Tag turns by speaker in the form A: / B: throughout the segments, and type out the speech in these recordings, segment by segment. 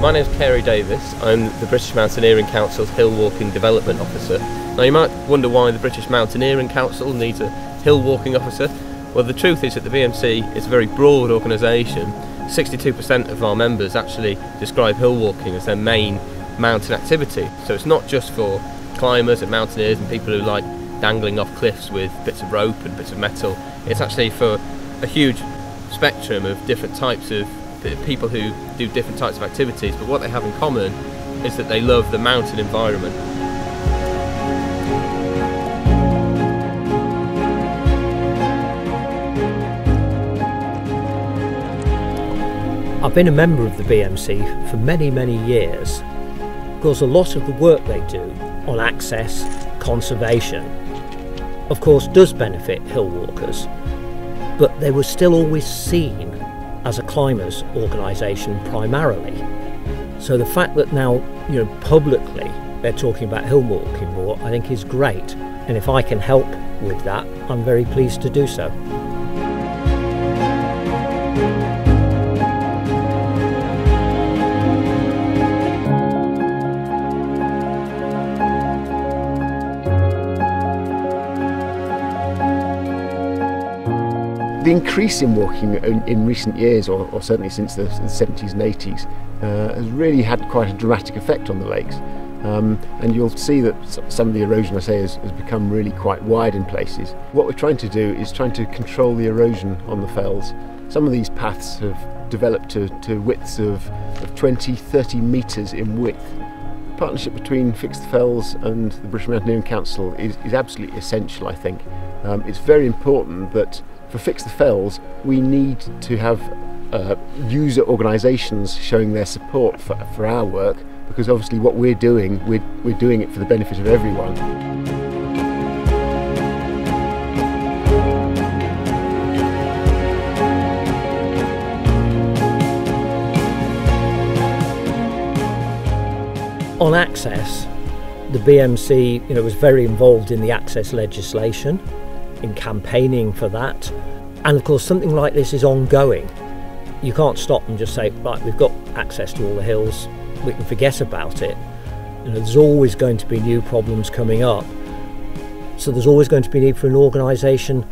A: My name is Carey Davies. I'm the British Mountaineering Council's Hill Walking Development Officer. Now you might wonder why the British Mountaineering Council needs a hill walking officer. Well, the truth is that the BMC is a very broad organisation. 62% of our members actually describe hill walking as their main mountain activity. So it's not just for climbers and mountaineers and people who like dangling off cliffs with bits of rope and bits of metal. It's actually for a huge spectrum of different types of people who do different types of activities, but what they have in common is that they love the mountain environment.
B: I've been a member of the BMC for many, many years because a lot of the work they do on access, conservation, of course does benefit hill walkers, but they were still always seen as a climbers organisation primarily. So the fact that now, publicly they're talking about hill walking more, I think is great. And if I can help with that, I'm very pleased to do so.
C: The increase in walking in recent years, or certainly since the 70s and 80s, has really had quite a dramatic effect on the lakes. And you'll see that some of the erosion, I say, has become really quite wide in places. What we're trying to do is trying to control the erosion on the fells. Some of these paths have developed to widths of 20, 30 metres in width. Partnership between Fix the Fells and the British Mountaineering Council is absolutely essential, I think. It's very important that for Fix the Fells, we need to have user organisations showing their support for our work, because obviously what we're doing it for the benefit of everyone.
B: On access, the BMC was very involved in the access legislation, in campaigning for that, and of course something like this is ongoing. You can't stop and just say, right, we've got access to all the hills, we can forget about it. There's always going to be new problems coming up, so there's always going to be need for an organisation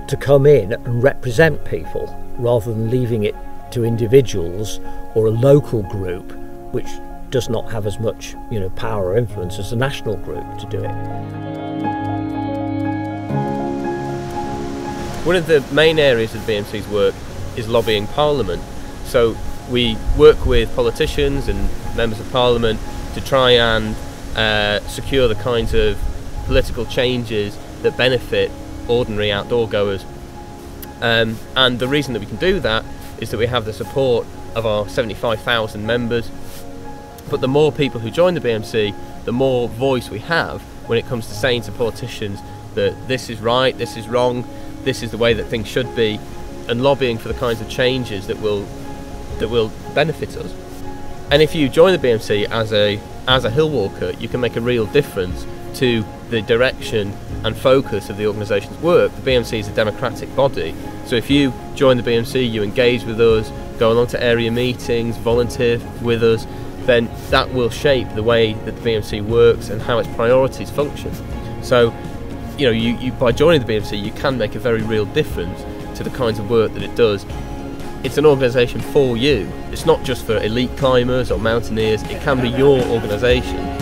B: to come in and represent people rather than leaving it to individuals or a local group which does not have as much power or influence as a national group to do it.
A: One of the main areas of the BMC's work is lobbying Parliament. So we work with politicians and members of Parliament to try and secure the kinds of political changes that benefit ordinary outdoor goers. And the reason that we can do that is that we have the support of our 75,000 members. But the more people who join the BMC, the more voice we have when it comes to saying to politicians that this is right, this is wrong, this is the way that things should be, and lobbying for the kinds of changes that will benefit us. And if you join the BMC as a hill walker, you can make a real difference to the direction and focus of the organisation's work. The BMC is a democratic body, so if you join the BMC, you engage with us, go along to area meetings, volunteer with us, then that will shape the way that the BMC works and how its priorities function. So, you by joining the BMC, you can make a very real difference to the kinds of work that it does. It's an organisation for you. It's not just for elite climbers or mountaineers. It can be your organisation.